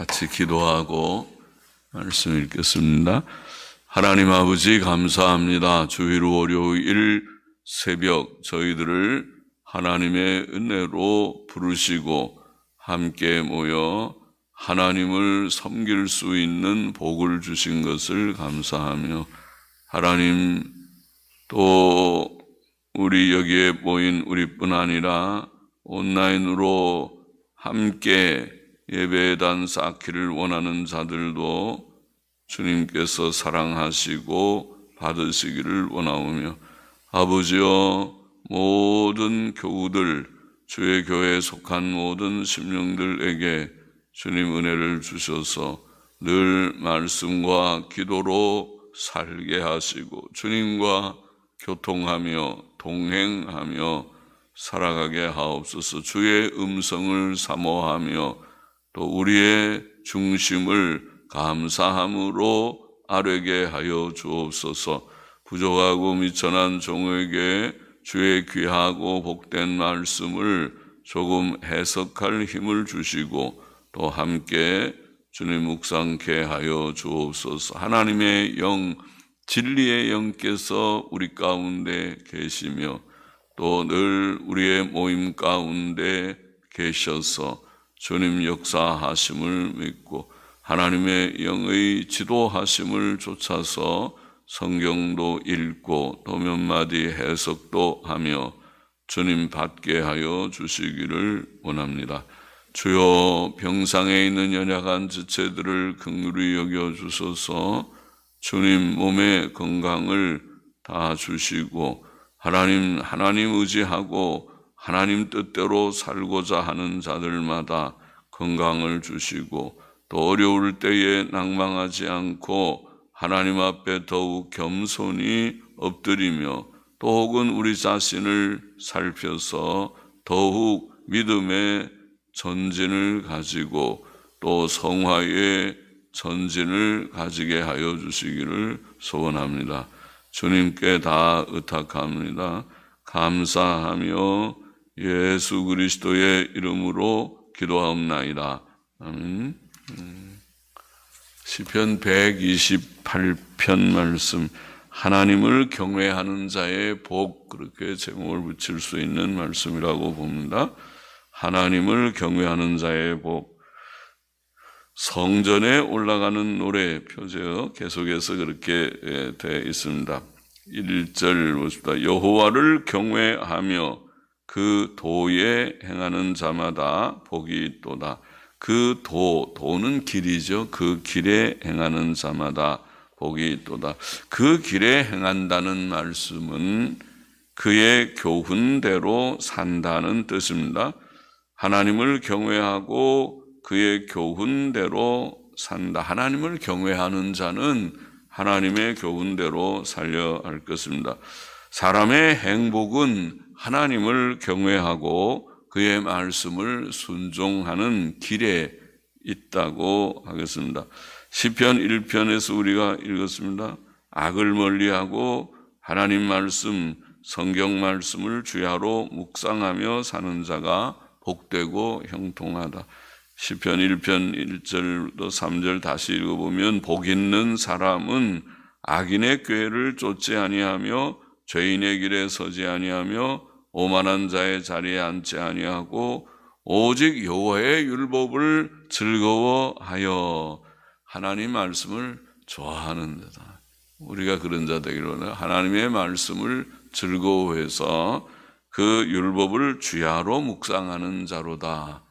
같이 기도하고 말씀 읽겠습니다. 하나님 아버지 감사합니다. 주일 월요일 새벽 저희들을 하나님의 은혜로 부르시고 함께 모여 하나님을 섬길 수 있는 복을 주신 것을 감사하며, 하나님 또 우리 여기에 모인 우리뿐 아니라 온라인으로 함께 예배단 쌓기를 원하는 자들도 주님께서 사랑하시고 받으시기를 원하오며, 아버지여 모든 교우들, 주의 교회에 속한 모든 심령들에게 주님 은혜를 주셔서 늘 말씀과 기도로 살게 하시고 주님과 교통하며 동행하며 살아가게 하옵소서. 주의 음성을 사모하며 또 우리의 중심을 감사함으로 아뢰게 하여 주옵소서. 부족하고 미천한 종에게 주의 귀하고 복된 말씀을 조금 해석할 힘을 주시고 또 함께 주님 묵상케 하여 주옵소서. 하나님의 영, 진리의 영께서 우리 가운데 계시며 또 늘 우리의 모임 가운데 계셔서 주님 역사하심을 믿고 하나님의 영의 지도하심을 쫓아서 성경도 읽고 또 몇 마디 해석도 하며 주님 받게 하여 주시기를 원합니다. 주여 병상에 있는 연약한 지체들을 긍휼히 여겨 주소서. 주님 몸의 건강을 다 주시고 하나님 의지하고 하나님 뜻대로 살고자 하는 자들마다 건강을 주시고 또 어려울 때에 낭망하지 않고 하나님 앞에 더욱 겸손히 엎드리며 또 혹은 우리 자신을 살펴서 더욱 믿음의 전진을 가지고 또 성화의 전진을 가지게 하여 주시기를 소원합니다. 주님께 다 의탁합니다. 감사하며 예수 그리스도의 이름으로 기도하옵나이다. 아멘. 시편 128편 말씀, 하나님을 경외하는 자의 복, 그렇게 제목을 붙일 수 있는 말씀이라고 봅니다. 하나님을 경외하는 자의 복. 성전에 올라가는 노래 표제어 계속해서 그렇게 되어 있습니다. 1절 보십시다. 여호와를 경외하며 그 도에 행하는 자마다 복이 있도다. 그 도는 길이죠. 그 길에 행하는 자마다 복이 있도다. 그 길에 행한다는 말씀은 그의 교훈대로 산다는 뜻입니다. 하나님을 경외하고 그의 교훈대로 산다. 하나님을 경외하는 자는 하나님의 교훈대로 살려 할 것입니다. 사람의 행복은 하나님을 경외하고 그의 말씀을 순종하는 길에 있다고 하겠습니다. 시편 1편에서 우리가 읽었습니다. 악을 멀리하고 하나님 말씀, 성경 말씀을 주야로 묵상하며 사는 자가 복되고 형통하다. 시편 1편 1절도 3절 다시 읽어보면 복 있는 사람은 악인의 꾀를 쫓지 아니하며 죄인의 길에 서지 아니하며 오만한 자의 자리에 앉지 아니하고 오직 여호와의 율법을 즐거워하여 하나님 말씀을 좋아하는 자다. 우리가 그런 자 되기를 원해요. 하나님의 말씀을 즐거워해서 그 율법을 주야로 묵상하는 자로다.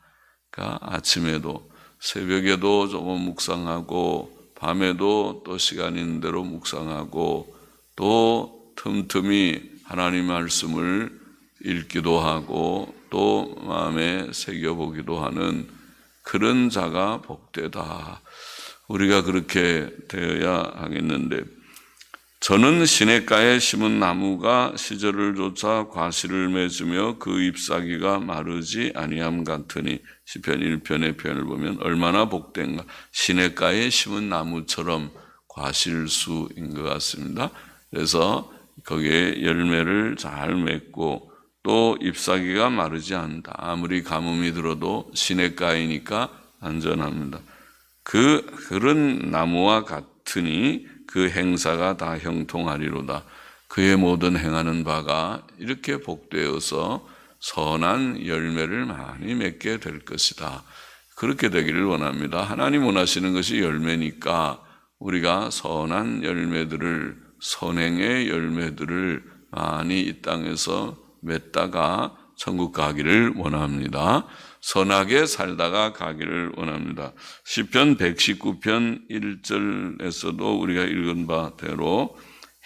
그러니까 아침에도 새벽에도 조금 묵상하고 밤에도 또 시간 있는 대로 묵상하고 또 틈틈이 하나님 말씀을 읽기도 하고 또 마음에 새겨보기도 하는 그런 자가 복되다. 우리가 그렇게 되어야 하겠는데, 저는 시냇가에 심은 나무가 시절을 쫓아 과실을 맺으며 그 잎사귀가 마르지 아니함 같으니, 시편 1편의 표현을 보면 얼마나 복된가. 시냇가에 심은 나무처럼 과실수인 것 같습니다. 그래서 거기에 열매를 잘 맺고 또 잎사귀가 마르지 않는다. 아무리 가뭄이 들어도 시냇가이니까 안전합니다. 그런 나무와 같으니 그 행사가 다 형통하리로다. 그의 모든 행하는 바가 이렇게 복되어서 선한 열매를 많이 맺게 될 것이다. 그렇게 되기를 원합니다. 하나님 원하시는 것이 열매니까 우리가 선한 열매들을, 선행의 열매들을 많이 이 땅에서 맺다가 천국 가기를 원합니다. 선하게 살다가 가기를 원합니다. 시편 119편 1절에서도 우리가 읽은 바대로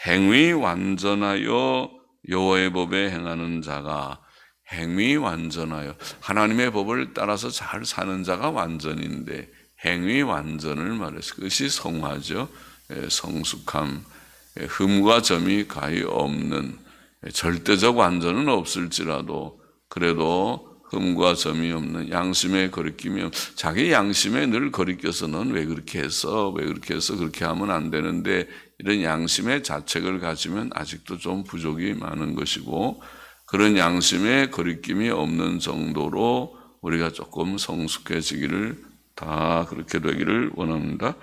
행위 완전하여 여호와의 법에 행하는 자가, 행위 완전하여 하나님의 법을 따라서 잘 사는 자가 완전인데 행위 완전을 말해서 그것이 성화죠. 성숙함, 흠과 점이 가히 없는, 절대적 완전은 없을지라도 그래도 흠과 점이 없는 양심의 거리낌이, 자기 양심에 늘 거리껴서 넌 왜 그렇게 했어? 왜 그렇게 했어? 그렇게 하면 안 되는데, 이런 양심의 자책을 가지면 아직도 좀 부족이 많은 것이고, 그런 양심의 거리낌이 없는 정도로 우리가 조금 성숙해지기를, 다 그렇게 되기를 원합니다.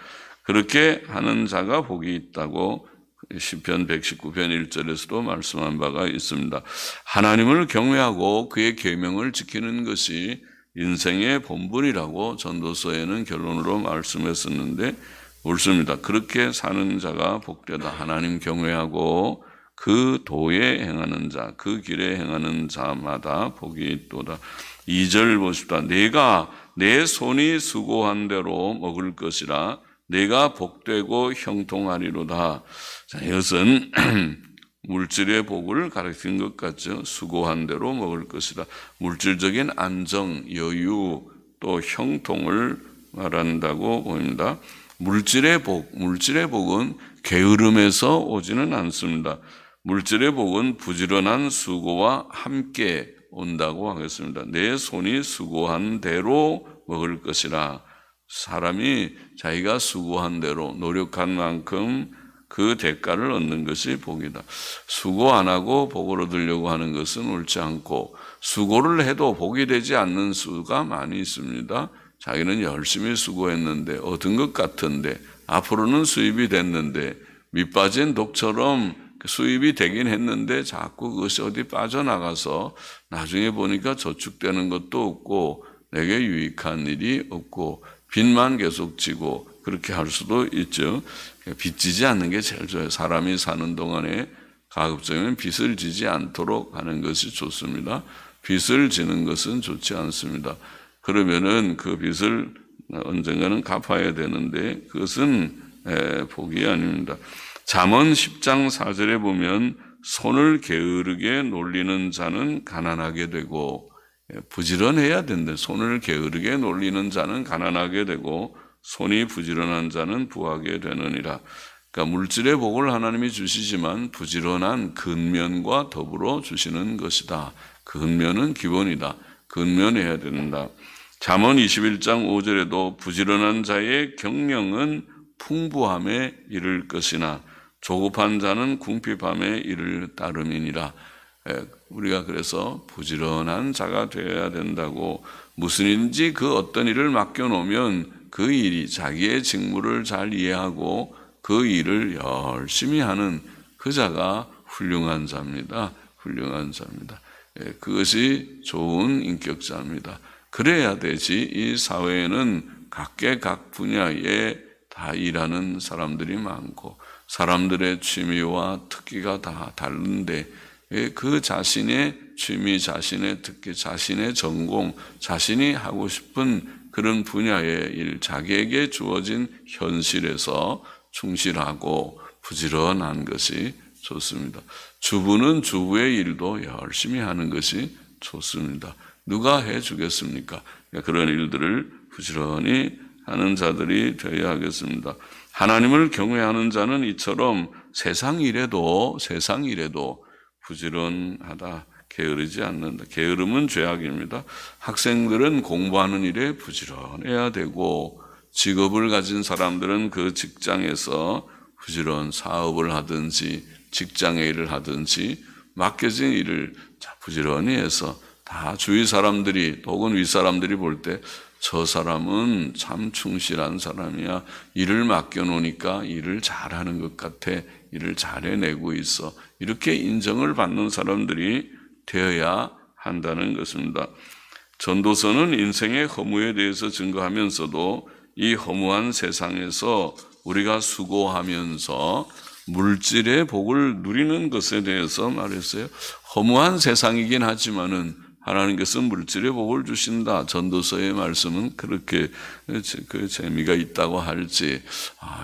그렇게 하는 자가 복이 있다고 시편 119편 1절에서도 말씀한 바가 있습니다. 하나님을 경외하고 그의 계명을 지키는 것이 인생의 본분이라고 전도서에는 결론으로 말씀했었는데 옳습니다. 그렇게 사는 자가 복되다. 하나님 경외하고 그 도에 행하는 자, 그 길에 행하는 자마다 복이 있도다. 2절 보십시다. 내가 내 손이 수고한 대로 먹을 것이라. 내가 복되고 형통하리로다. 자, 이것은 물질의 복을 가리킨 것 같죠. 수고한 대로 먹을 것이다. 물질적인 안정, 여유, 또 형통을 말한다고 보입니다. 물질의 복은 게으름에서 오지는 않습니다. 물질의 복은 부지런한 수고와 함께 온다고 하겠습니다. 내 손이 수고한 대로 먹을 것이라. 사람이 자기가 수고한 대로 노력한 만큼 그 대가를 얻는 것이 복이다. 수고 안 하고 복을 얻으려고 하는 것은 옳지 않고, 수고를 해도 복이 되지 않는 수가 많이 있습니다. 자기는 열심히 수고했는데 얻은 것 같은데 앞으로는 수입이 됐는데 밑빠진 독처럼 수입이 되긴 했는데 자꾸 그것이 어디 빠져나가서 나중에 보니까 저축되는 것도 없고 내게 유익한 일이 없고 빚만 계속 지고 그렇게 할 수도 있죠. 빚 지지 않는 게 제일 좋아요. 사람이 사는 동안에 가급적이면 빚을 지지 않도록 하는 것이 좋습니다. 빚을 지는 것은 좋지 않습니다. 그러면은 그 빚을 언젠가는 갚아야 되는데 그것은 복이 아닙니다. 잠언 10장 4절에 보면 손을 게으르게 놀리는 자는 가난하게 되고, 부지런해야 된다. 손을 게으르게 놀리는 자는 가난하게 되고 손이 부지런한 자는 부하게 되느니라. 그러니까 물질의 복을 하나님이 주시지만 부지런한 근면과 더불어 주시는 것이다. 근면은 기본이다. 근면해야 된다. 잠언 21장 5절에도 부지런한 자의 경영은 풍부함에 이를 것이나 조급한 자는 궁핍함에 이를 따름이니라. 우리가 그래서 부지런한 자가 되어야 된다고, 무슨 일인지 그 어떤 일을 맡겨놓으면 그 일이 자기의 직무를 잘 이해하고 그 일을 열심히 하는 그 자가 훌륭한 자입니다. 훌륭한 자입니다. 그것이 좋은 인격자입니다. 그래야 되지. 이 사회에는 각각 분야에 다 일하는 사람들이 많고 사람들의 취미와 특기가 다 다른데 그 자신의 취미, 자신의 특기, 자신의 전공, 자신이 하고 싶은 그런 분야의 일, 자기에게 주어진 현실에서 충실하고 부지런한 것이 좋습니다. 주부는 주부의 일도 열심히 하는 것이 좋습니다. 누가 해주겠습니까? 그런 일들을 부지런히 하는 자들이 되어야 하겠습니다. 하나님을 경외하는 자는 이처럼 세상 일에도 부지런하다, 게으르지 않는다. 게으름은 죄악입니다. 학생들은 공부하는 일에 부지런해야 되고, 직업을 가진 사람들은 그 직장에서 부지런 사업을 하든지 직장의 일을 하든지 맡겨진 일을 부지런히 해서 다 주위 사람들이 혹은 윗사람들이 볼 때 저 사람은 참 충실한 사람이야. 일을 맡겨놓으니까 일을 잘하는 것 같아. 일을 잘 해내고 있어. 이렇게 인정을 받는 사람들이 되어야 한다는 것입니다. 전도서는 인생의 허무에 대해서 증거하면서도 이 허무한 세상에서 우리가 수고하면서 물질의 복을 누리는 것에 대해서 말했어요. 허무한 세상이긴 하지만은 하나님께서 물질의 복을 주신다. 전도서의 말씀은 그렇게 그 재미가 있다고 할지,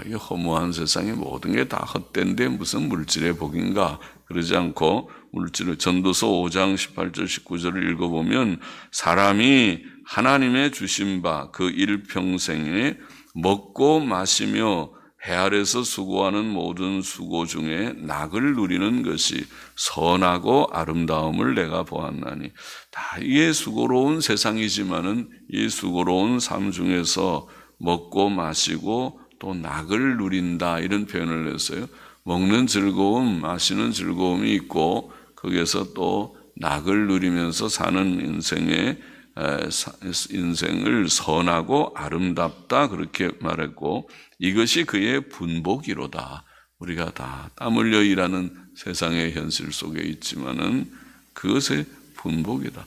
이 허무한 세상에 모든 게 다 헛된데 무슨 물질의 복인가? 그러지 않고 물질을 전도서 5장 18절 19절을 읽어보면 사람이 하나님의 주신 바 그 일평생에 먹고 마시며 해 아래서 수고하는 모든 수고 중에 낙을 누리는 것이 선하고 아름다움을 내가 보았나니. 다 이게 수고로운 세상이지만은 이 수고로운 삶 중에서 먹고 마시고 또 낙을 누린다 이런 표현을 했어요. 먹는 즐거움, 마시는 즐거움이 있고 거기에서 또 낙을 누리면서 사는 인생을 선하고 아름답다 그렇게 말했고 이것이 그의 분복이로다. 우리가 다 땀 흘려 일하는 세상의 현실 속에 있지만은 그것의 분복이다.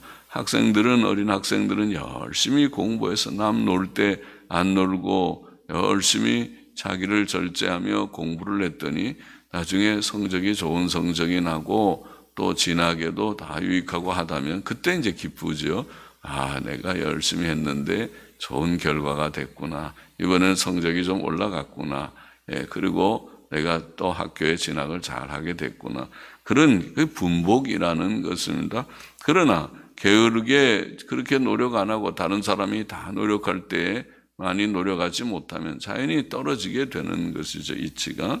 어린 학생들은 열심히 공부해서 남 놀 때 안 놀고 열심히 자기를 절제하며 공부를 했더니 나중에 성적이 좋은 성적이 나고 또 진학에도 다 유익하고 하다면 그때 이제 기쁘죠. 내가 열심히 했는데 좋은 결과가 됐구나. 이번엔 성적이 좀 올라갔구나. 그리고 내가 또 학교에 진학을 잘하게 됐구나. 그런 그 분복이라는 것입니다. 그러나 게으르게 그렇게 노력 안 하고 다른 사람이 다 노력할 때 많이 노력하지 못하면 자연히 떨어지게 되는 것이죠. 이치가.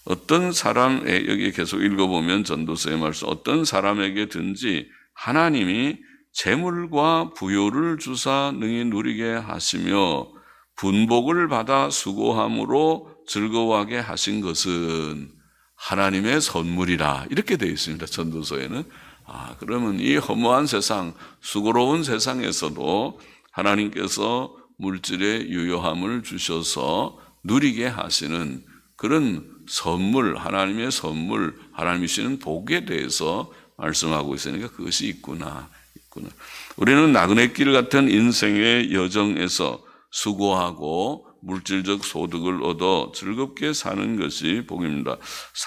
어떤 사람에 여기 계속 읽어보면 전도서의 말씀 어떤 사람에게든지 하나님이 재물과 부요를 주사 능히 누리게 하시며 분복을 받아 수고함으로 즐거워하게 하신 것은 하나님의 선물이라 이렇게 되어 있습니다. 전도서에는. 그러면 이 허무한 세상, 수고로운 세상에서도 하나님께서 물질의 유효함을 주셔서 누리게 하시는 그런 선물, 하나님의 선물, 하나님이 주시는 복에 대해서 말씀하고 있으니까 그것이 있구나. 우리는 나그네길 같은 인생의 여정에서 수고하고 물질적 소득을 얻어 즐겁게 사는 것이 복입니다.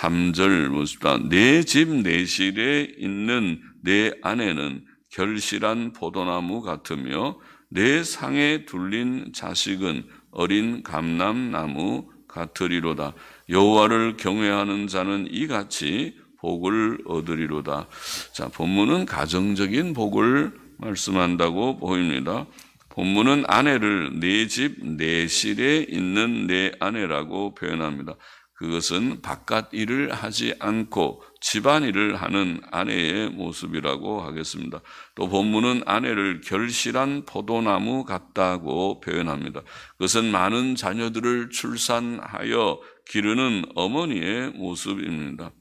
3절 보십시다. 내 집 내실에 있는 내 아내는 결실한 포도나무 같으며 내 상에 둘린 자식은 어린 감람나무 같으리로다. 여호와를 경외하는 자는 이같이 복을 얻으리로다. 자, 본문은 가정적인 복을 말씀한다고 보입니다. 본문은 아내를 내 집 내실에 있는 내 아내라고 표현합니다. 그것은 바깥 일을 하지 않고 집안일을 하는 아내의 모습이라고 하겠습니다. 또 본문은 아내를 결실한 포도나무 같다고 표현합니다. 그것은 많은 자녀들을 출산하여 기르는 어머니의 모습입니다.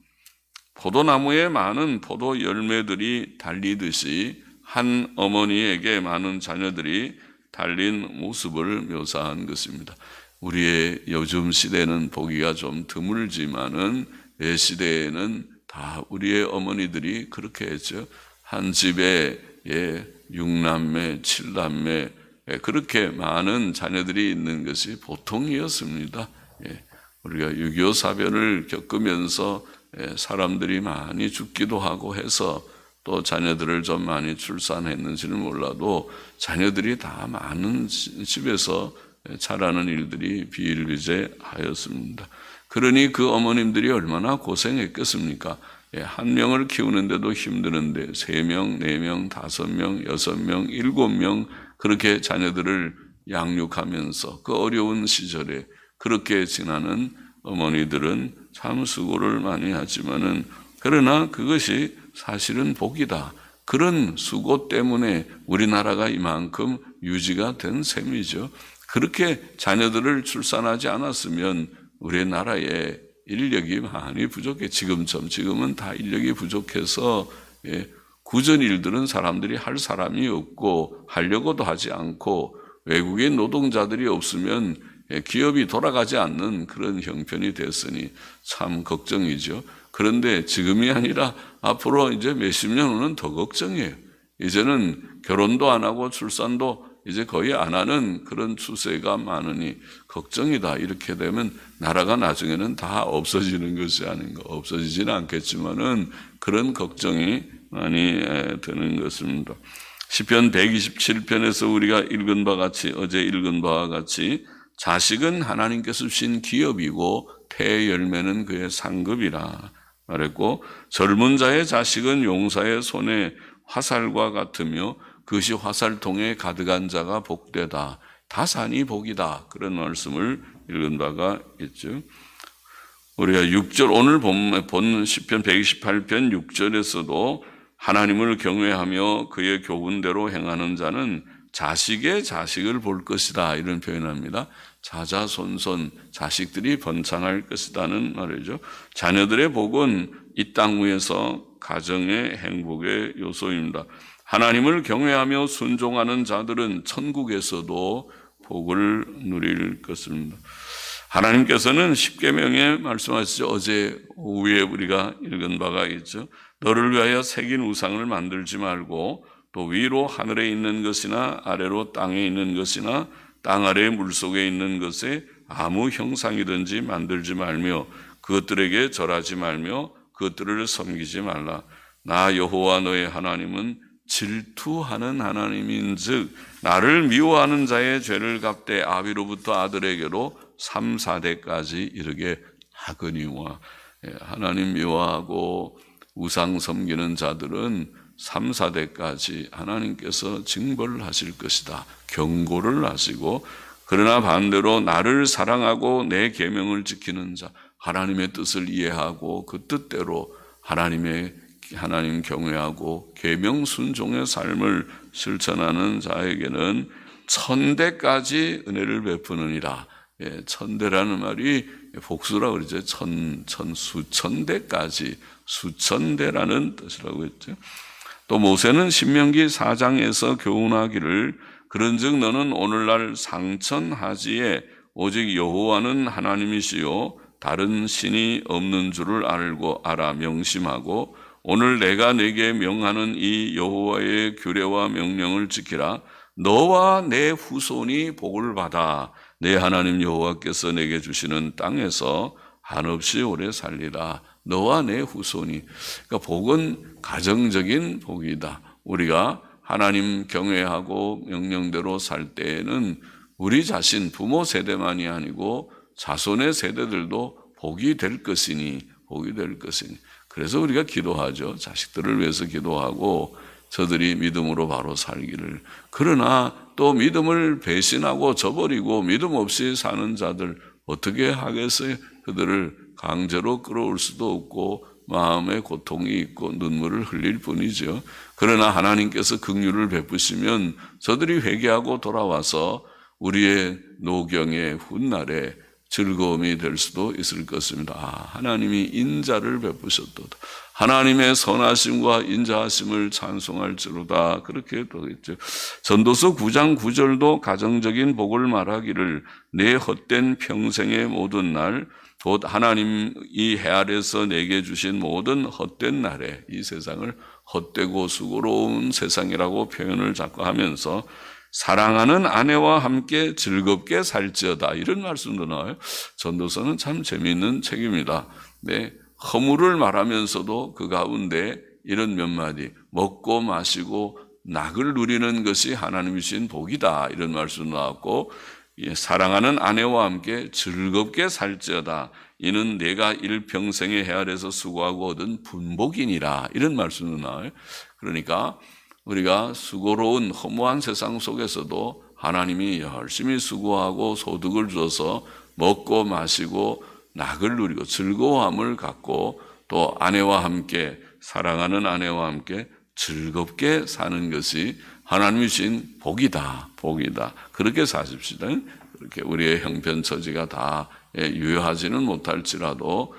포도나무에 많은 포도 열매들이 달리듯이 한 어머니에게 많은 자녀들이 달린 모습을 묘사한 것입니다. 우리의 요즘 시대는 보기가 좀 드물지만은 내 시대에는 다 우리의 어머니들이 그렇게 했죠. 한 집에 6남매, 7남매 그렇게 많은 자녀들이 있는 것이 보통이었습니다. 우리가 6.25 사변을 겪으면서 사람들이 많이 죽기도 하고 해서 또 자녀들을 좀 많이 출산했는지는 몰라도 자녀들이 다 많은 집에서 자라는 일들이 비일비재하였습니다. 그러니 그 어머님들이 얼마나 고생했겠습니까? 한 명을 키우는데도 힘드는데 3명, 4명, 5명, 6명, 7명 그렇게 자녀들을 양육하면서 그 어려운 시절에 그렇게 지나는 어머니들은 참 수고를 많이 하지만은 그러나 그것이 사실은 복이다. 그런 수고 때문에 우리나라가 이만큼 유지가 된 셈이죠. 그렇게 자녀들을 출산하지 않았으면 우리나라에 인력이 많이 부족해. 지금은 다 인력이 부족해서 굳은 일들은 사람들이 할 사람이 없고 하려고도 하지 않고 외국인 노동자들이 없으면 기업이 돌아가지 않는 그런 형편이 됐으니 참 걱정이죠. 그런데 지금이 아니라 앞으로 이제 몇십 년 후는 더 걱정이에요. 이제는 결혼도 안 하고 출산도 이제 거의 안 하는 그런 추세가 많으니 걱정이다. 이렇게 되면 나라가 나중에는 다 없어지는 것이 아닌가. 없어지지는 않겠지만은 그런 걱정이 많이 드는 것입니다. 시편 127편에서 우리가 읽은 바와 같이, 어제 읽은 바와 같이 자식은 하나님께서 주신 기업이고 태의 열매는 그의 상급이라 말했고, 젊은 자의 자식은 용사의 손에 화살과 같으며 그것이 화살통에 가득한 자가 복되다. 다산이 복이다. 그런 말씀을 읽은 바가 있죠. 우리가 6절, 오늘 본 시편 128편 6절에서도 하나님을 경외하며 그의 교훈대로 행하는 자는 자식의 자식을 볼 것이다. 이런 표현합니다. 자자손손 자식들이 번창할 것이다는 말이죠. 자녀들의 복은 이 땅 위에서 가정의 행복의 요소입니다. 하나님을 경외하며 순종하는 자들은 천국에서도 복을 누릴 것입니다. 하나님께서는 십계명에 말씀하시죠. 어제 오후에 우리가 읽은 바가 있죠. 너를 위하여 새긴 우상을 만들지 말고 또 위로 하늘에 있는 것이나 아래로 땅에 있는 것이나 땅 아래 물속에 있는 것에 아무 형상이든지 만들지 말며 그것들에게 절하지 말며 그것들을 섬기지 말라. 나 여호와 너의 하나님은 질투하는 하나님인즉 나를 미워하는 자의 죄를 갚되 아비로부터 아들에게로 3, 4대까지 이르게 하거니와. 하나님 미워하고 우상 섬기는 자들은 3, 4대까지 하나님께서 징벌을 하실 것이다. 경고를 하시고, 그러나 반대로 나를 사랑하고 내 계명을 지키는 자, 하나님의 뜻을 이해하고 그 뜻대로 하나님 경외하고 계명 순종의 삶을 실천하는 자에게는 1000대까지 은혜를 베푸느니라. 천대라는 말이 복수라고 그러죠. 수천대까지, 수천대라는 뜻이라고 했죠. 또 모세는 신명기 4장에서 교훈하기를 그런즉 너는 오늘날 상천하지에 오직 여호와는 하나님이시요 다른 신이 없는 줄을 알아 명심하고 오늘 내가 네게 명하는 이 여호와의 규례와 명령을 지키라. 너와 내 후손이 복을 받아 내 하나님 여호와께서 내게 주시는 땅에서 한없이 오래 살리라. 너와 내 후손이. 그러니까 복은 가정적인 복이다. 우리가 하나님 경외하고 명령대로 살 때에는 우리 자신 부모 세대만이 아니고 자손의 세대들도 복이 될 것이니. 그래서 우리가 기도하죠. 자식들을 위해서 기도하고 저들이 믿음으로 바로 살기를. 그러나 또 믿음을 배신하고 저버리고 믿음 없이 사는 자들 어떻게 하겠어요? 그들을 강제로 끌어올 수도 없고 마음에 고통이 있고 눈물을 흘릴 뿐이죠. 그러나 하나님께서 긍휼을 베푸시면 저들이 회개하고 돌아와서 우리의 노경의 훗날에 즐거움이 될 수도 있을 것입니다. 하나님이 인자를 베푸셨도다. 하나님의 선하심과 인자하심을 찬송할지로다. 그렇게 또 있죠. 전도서 9장 9절도 가정적인 복을 말하기를 내 헛된 평생의 모든 날 곧 하나님 이 해 아래서 내게 주신 모든 헛된 날에 이 세상을 헛되고 수고로운 세상이라고 표현을 자꾸 하면서 사랑하는 아내와 함께 즐겁게 살지어다. 이런 말씀도 나와요. 전도서는 참 재미있는 책입니다. 네, 허물을 말하면서도 그 가운데 이런 몇 마디, 먹고 마시고 낙을 누리는 것이 하나님이 주신 복이다. 이런 말씀도 나왔고, 사랑하는 아내와 함께 즐겁게 살지어다. 이는 내가 일평생의 해 아래서 수고하고 얻은 분복이니라. 이런 말씀도 나와요. 그러니까 우리가 수고로운 허무한 세상 속에서도 하나님이 열심히 수고하고 소득을 줘서 먹고 마시고 낙을 누리고 즐거움을 갖고 또 아내와 함께 사랑하는 아내와 함께 즐겁게 사는 것이 하나님이 주신 복이다. 그렇게 사십시다. 그렇게 우리의 형편처지가 다 유효하지는 못할지라도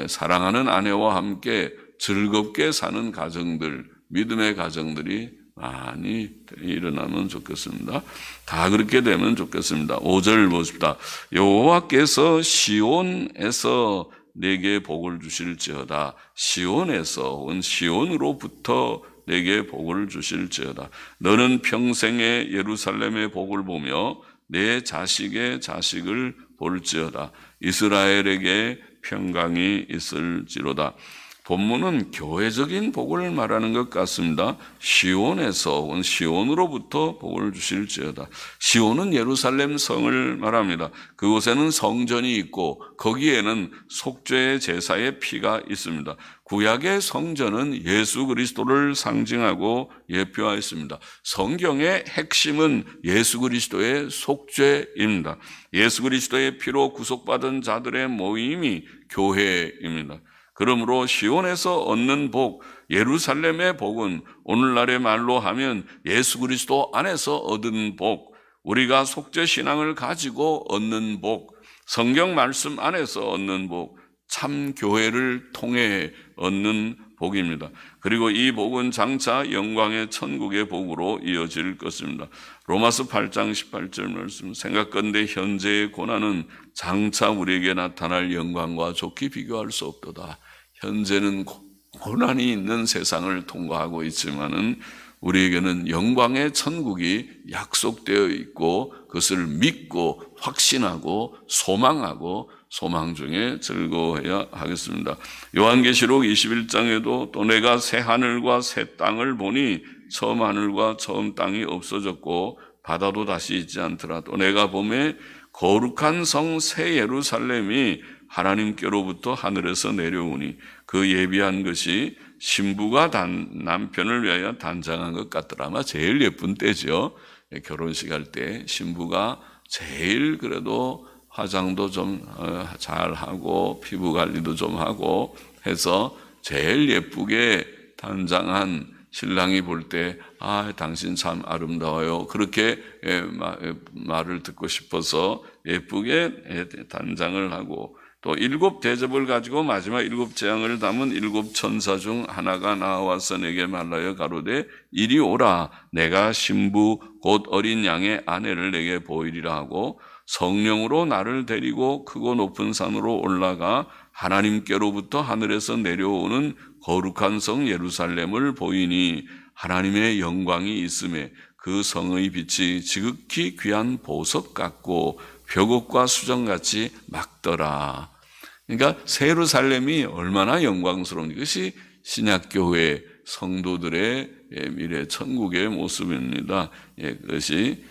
사랑하는 아내와 함께 즐겁게 사는 가정들, 믿음의 가정들이 많이 일어나면 좋겠습니다. 다 그렇게 되면 좋겠습니다. 5절 보십시다. 여호와께서 시온에서 내게 복을 주실지어다. 시온에서 혹은 시온으로부터 내게 복을 주실지어다. 너는 평생에 예루살렘의 복을 보며 내 자식의 자식을 볼지어다. 이스라엘에게 평강이 있을지로다. 본문은 교회적인 복을 말하는 것 같습니다. 시온에서 혹은 시온으로부터 복을 주실지어다. 시온은 예루살렘 성을 말합니다. 그곳에는 성전이 있고 거기에는 속죄의 제사의 피가 있습니다. 구약의 성전은 예수 그리스도를 상징하고 예표하였습니다. 성경의 핵심은 예수 그리스도의 속죄입니다. 예수 그리스도의 피로 구속받은 자들의 모임이 교회입니다. 그러므로 시온에서 얻는 복, 예루살렘의 복은 오늘날의 말로 하면 예수 그리스도 안에서 얻은 복, 우리가 속죄 신앙을 가지고 얻는 복, 성경 말씀 안에서 얻는 복, 참 교회를 통해 얻는 복입니다. 그리고 이 복은 장차 영광의 천국의 복으로 이어질 것입니다. 로마서 8장 18절 말씀, 생각건대 현재의 고난은 장차 우리에게 나타날 영광과 좋게 비교할 수 없도다. 현재는 고난이 있는 세상을 통과하고 있지만은 우리에게는 영광의 천국이 약속되어 있고 그것을 믿고 확신하고 소망하고 소망 중에 즐거워해야 하겠습니다. 요한계시록 21장에도 또 내가 새 하늘과 새 땅을 보니 처음 하늘과 처음 땅이 없어졌고 바다도 다시 있지 않더라. 또 내가 보매 거룩한 성 새 예루살렘이 하나님께로부터 하늘에서 내려오니 그 예비한 것이 신부가 남편을 위하여 단장한 것 같더라. 아마 제일 예쁜 때죠. 결혼식 할 때 신부가 제일 그래도 화장도 좀 잘하고 피부 관리도 좀 하고 해서 제일 예쁘게 단장한 신랑이 볼 때 당신 참 아름다워요. 그렇게 말을 듣고 싶어서 예쁘게 단장을 하고 또 7 대접을 가지고 마지막 7 재앙을 담은 7 천사 중 하나가 나와서 내게 말하여 가로되 이리 오라. 내가 신부 곧 어린 양의 아내를 내게 보이리라 하고 성령으로 나를 데리고 크고 높은 산으로 올라가 하나님께로부터 하늘에서 내려오는 거룩한 성 예루살렘을 보이니 하나님의 영광이 있음에 그 성의 빛이 지극히 귀한 보석 같고 벽옥과 수정같이 막더라. 그러니까 새 예루살렘이 얼마나 영광스러운 것이 신약교회 성도들의 미래 천국의 모습입니다. 그것이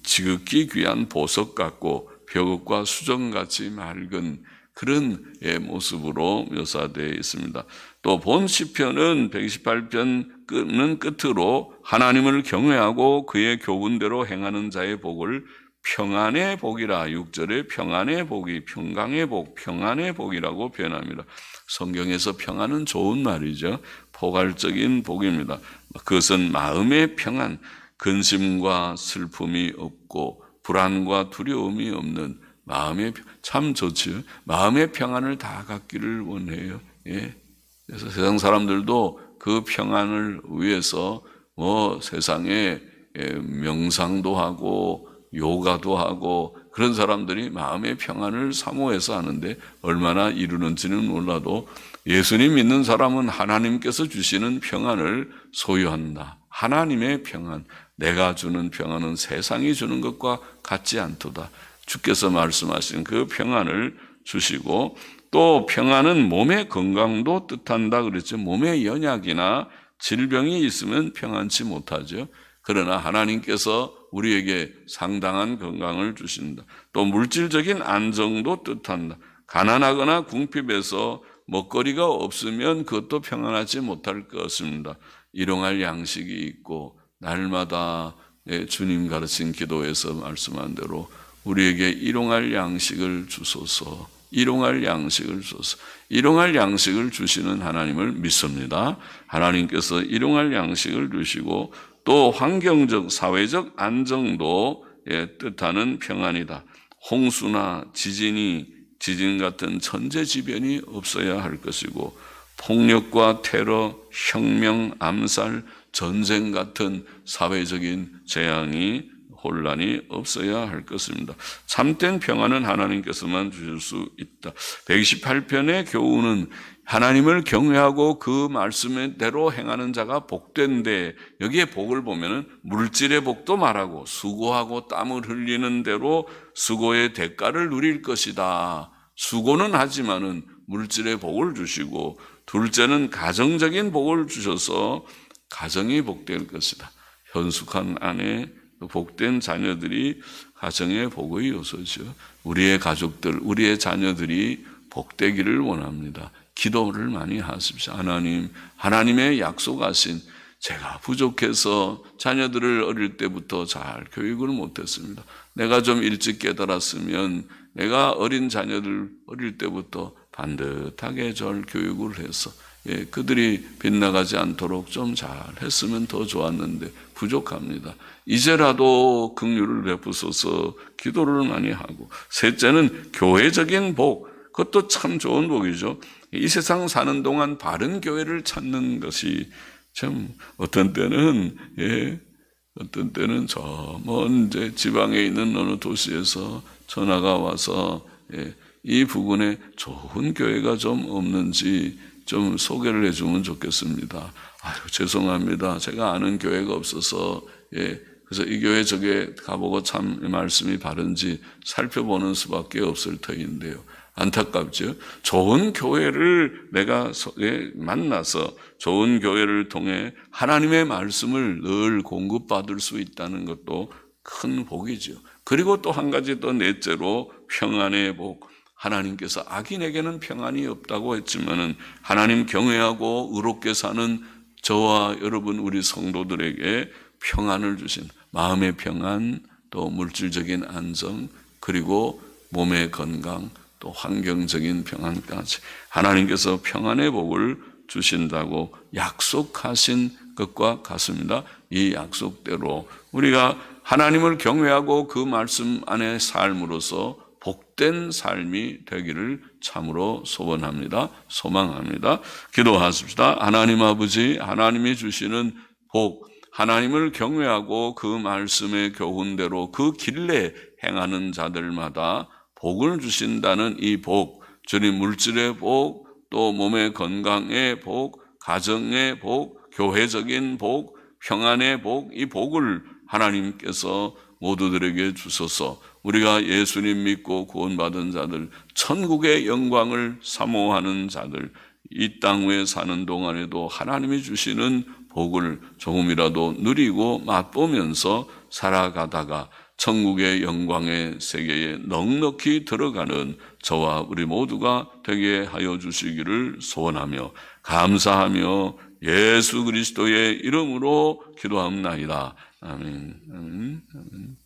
지극히 귀한 보석 같고 벽옥과 수정같이 맑은 그런 모습으로 묘사되어 있습니다. 또 본 시편은 128편은 끝으로 하나님을 경외하고 그의 교훈대로 행하는 자의 복을 평안의 복이라 6절에 평안의 복이 평강의 복, 평안의 복이라고 표현합니다. 성경에서 평안은 좋은 말이죠. 포괄적인 복입니다. 그것은 마음의 평안, 근심과 슬픔이 없고 불안과 두려움이 없는 마음의 참 좋지요. 마음의 평안을 다 갖기를 원해요. 그래서 세상 사람들도 그 평안을 위해서 세상에 명상도 하고 요가도 하고 그런 사람들이 마음의 평안을 사모해서 하는데 얼마나 이루는지는 몰라도 예수님 믿는 사람은 하나님께서 주시는 평안을 소유한다. 하나님의 평안, 내가 주는 평안은 세상이 주는 것과 같지 않도다. 주께서 말씀하신 그 평안을 주시고 또 평안은 몸의 건강도 뜻한다 그랬죠. 몸에 연약이나 질병이 있으면 평안치 못하죠. 그러나 하나님께서 우리에게 상당한 건강을 주신다. 또 물질적인 안정도 뜻한다. 가난하거나 궁핍해서 먹거리가 없으면 그것도 평안하지 못할 것입니다. 일용할 양식이 있고 날마다 주님 가르친 기도에서 말씀한 대로 우리에게 일용할 양식을 주소서. 일용할 양식을 주소서. 일용할 양식을 주시는 하나님을 믿습니다. 하나님께서 일용할 양식을 주시고 또 환경적, 사회적 안정도 뜻하는 평안이다. 홍수나 지진 같은 천재지변이 없어야 할 것이고 폭력과 테러, 혁명, 암살, 전쟁 같은 사회적인 재앙이 혼란이 없어야 할 것입니다. 참된 평안은 하나님께서만 주실 수 있다. 128편의 교훈은 하나님을 경외하고 그 말씀대로 행하는 자가 복된데, 여기에 복을 보면은 물질의 복도 말하고 수고하고 땀을 흘리는 대로 수고의 대가를 누릴 것이다. 수고는 하지만은 물질의 복을 주시고, 둘째는 가정적인 복을 주셔서 가정이 복될 것이다. 현숙한 아내, 복된 자녀들이 가정의 복의 요소죠. 우리의 가족들, 우리의 자녀들이 복되기를 원합니다. 기도를 많이 하십시오. 하나님의 약속하신, 제가 부족해서 자녀들을 어릴 때부터 잘 교육을 못했습니다. 내가 좀 일찍 깨달았으면 내가 어린 자녀들 어릴 때부터 반듯하게 절 교육을 해서 그들이 빗나가지 않도록 좀 잘 했으면 더 좋았는데 부족합니다. 이제라도 긍휼을 베푸소서 기도를 많이 하고, 셋째는 교회적인 복, 그것도 참 좋은 복이죠. 이 세상 사는 동안 바른 교회를 찾는 것이 참 어떤 때는 저 먼 지방에 있는 어느 도시에서 전화가 와서 이 부근에 좋은 교회가 좀 없는지 좀 소개를 해주면 좋겠습니다. 아유, 죄송합니다. 제가 아는 교회가 없어서 그래서 이 교회 저게 가보고 참 말씀이 바른지 살펴보는 수밖에 없을 터인데요. 안타깝죠. 좋은 교회를 내가 만나서 좋은 교회를 통해 하나님의 말씀을 늘 공급받을 수 있다는 것도 큰 복이죠. 그리고 또 한 가지 더 넷째로 평안의 복. 하나님께서 악인에게는 평안이 없다고 했지만은 하나님 경외하고 의롭게 사는 저와 여러분 우리 성도들에게 평안을 주신 마음의 평안, 또 물질적인 안정, 그리고 몸의 건강, 또 환경적인 평안까지 하나님께서 평안의 복을 주신다고 약속하신 것과 같습니다. 이 약속대로 우리가 하나님을 경외하고 그 말씀 안에 삶으로써 복된 삶이 되기를 참으로 소원합니다. 소망합니다. 기도하십시다. 하나님 아버지, 하나님이 주시는 복, 하나님을 경외하고 그 말씀의 교훈대로 그 길래 행하는 자들마다 복을 주신다는 이 복, 주님 물질의 복, 또 몸의 건강의 복, 가정의 복, 교회적인 복, 평안의 복, 이 복을 하나님께서 모두들에게 주소서. 우리가 예수님 믿고 구원받은 자들, 천국의 영광을 사모하는 자들, 이 땅 위에 사는 동안에도 하나님이 주시는 복을 조금이라도 누리고 맛보면서 살아가다가 천국의 영광의 세계에 넉넉히 들어가는 저와 우리 모두가 되게 하여 주시기를 소원하며 감사하며 예수 그리스도의 이름으로 기도합나이다. 아멘. 아멘. 아멘.